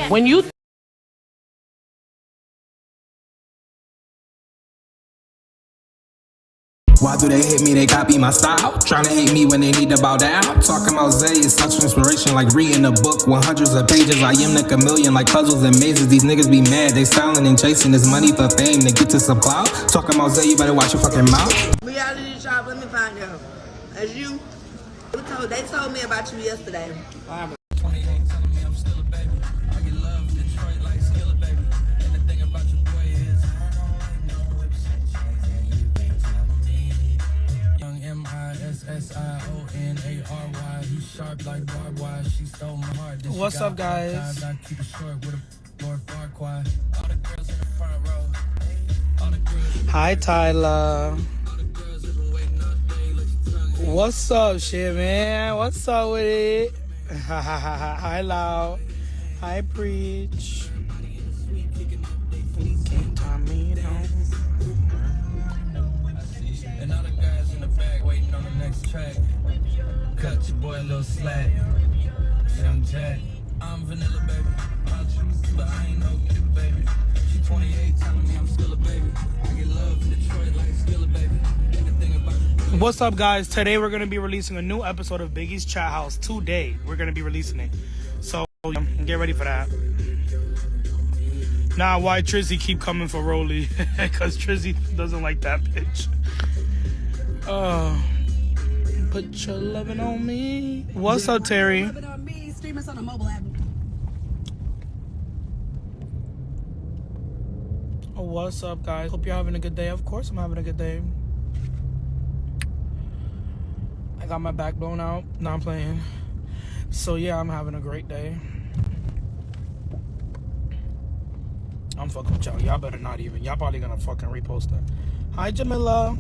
When you why do they hate me? They copy my style. Tryna hate me when they need to bow down. Talking about Zay is such inspiration, like reading a book, 100s of pages. I am like a million, like puzzles and mazes. These niggas be mad, they silent and chasing this money for fame. They get to supply. Talking about Zay, you better watch your fucking mouth. Reality shop, let me find them. As you, they told me about you yesterday. What's up, guys? Hi, Tyler. What's up, shit, man? What's up with it? Hi, Lau. Hi, Preach. Can't tie me down. And all the guys in the back waiting on the next track. Cut your boy a little slack. Young Jack. I'm vanilla, baby. I'll choose, but I ain't no cute, baby. She 28, telling me I'm still a baby. I get love in Detroit like Skilla, baby. What's up, guys? Today we're going to be releasing a new episode of Biggie's Chat House. Today we're going to be releasing it. So get ready for that. Nah, why Trizzy keep coming for Rolly? Because Trizzy doesn't like that bitch. Put your loving on me. What's up, Terry? Loving on me. Stream us on a mobile app. What's up, guys? Hope you're having a good day. Of course I'm having a good day. I got my back blown out. Now I'm playing. So yeah, I'm having a great day. I'm fucking with y'all. Y'all better not even. Y'all probably gonna fucking repost that. Hi, Jamila.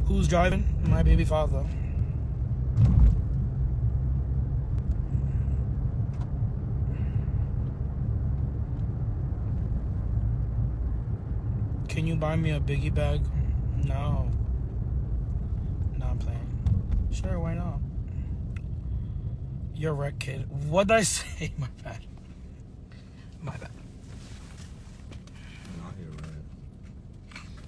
Who's driving? My baby father. Can you buy me a Biggie bag? No. No, I'm playing. Sure, why not? You're a wreck, kid. What did I say? My bad. My bad.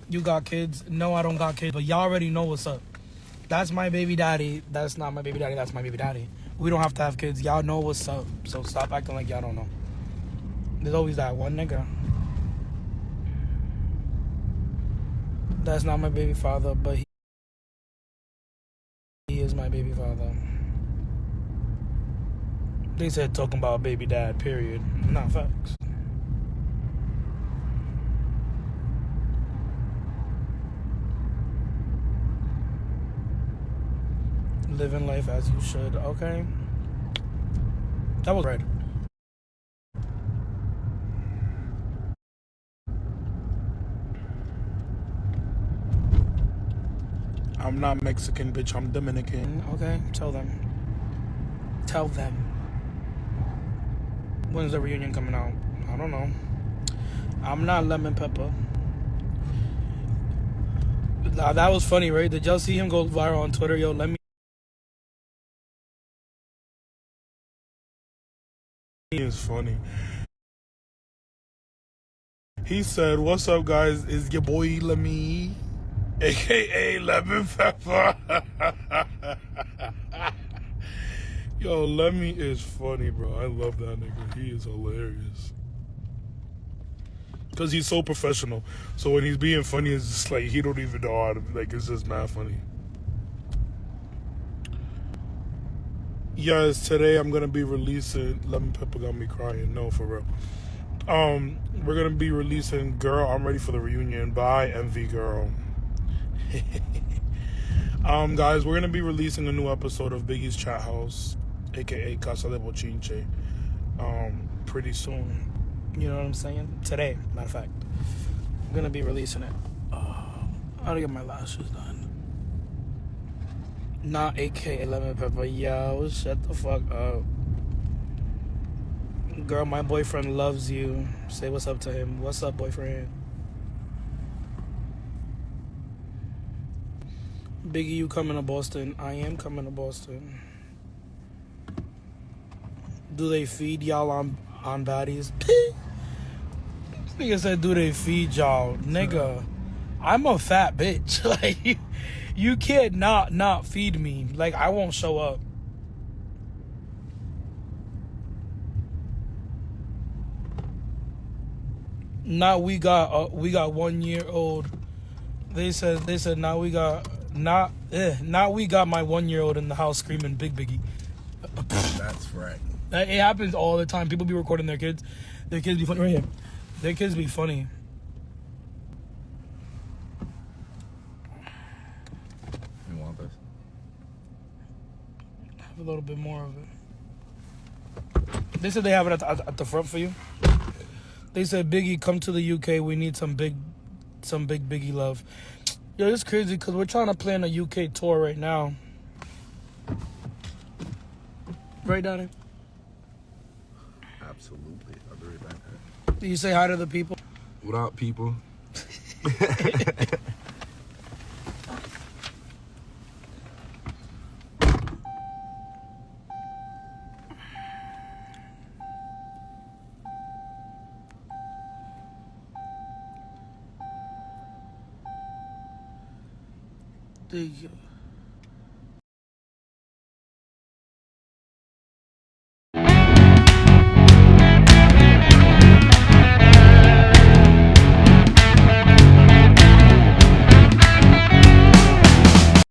You got kids? No, I don't got kids, but y'all already know what's up. That's my baby daddy. That's not my baby daddy. That's my baby daddy. We don't have to have kids. Y'all know what's up. So stop acting like y'all don't know. There's always that one nigga. That's not my baby father, but he is my baby father. They said talking about baby dad, period. Not facts. Living life as you should, okay? That was red. I'm not Mexican, bitch. I'm Dominican. Okay, tell them. Tell them. When's the reunion coming out? I don't know. I'm not Lemon Pepper. Nah, that was funny, right? Did y'all see him go viral on Twitter? Yo, let me. He is funny. He said, "What's up, guys? Is your boy Lemmy, aka Lemon Pepper?" Yo, Lemmy is funny, bro. I love that nigga. He is hilarious. Cause he's so professional. So when he's being funny, it's just like he don't even know how to. Like, it's just mad funny. Yes, today I'm gonna be releasing. Lemon Pepper got me crying. No, for real. We're gonna be releasing "Girl, I'm Ready for the Reunion" by MV Girl. Guys, we're gonna be releasing a new episode of Biggie's Chat House, aka Casa de Bochinche, pretty soon. You know what I'm saying? Today, matter of fact, I'm gonna be releasing it. I gotta get my lashes done. Not aka Lemon Pepper. Yo, shut the fuck up. Girl, my boyfriend loves you. Say what's up to him. What's up, boyfriend? Biggie, you coming to Boston? I am coming to Boston. Do they feed y'all on baddies? Nigga said, do they feed y'all? Nigga, I'm a fat bitch. Like, you can't not feed me. Like, I won't show up. Now we got 1 year old. They said now we got now we got my 1 year old in the house screaming Biggie. That's right. It happens all the time. People be recording their kids. Their kids be funny right here. Their kids be funny. You want this? Have a little bit more of it. They said they have it at the front for you. They said, Biggie, come to the UK. We need some big Biggie love. Yo, it's crazy because we're trying to plan a UK tour right now. Right, Donnie? Absolutely. I'll be right back. Do you say hi to the people? What up, people? There you go.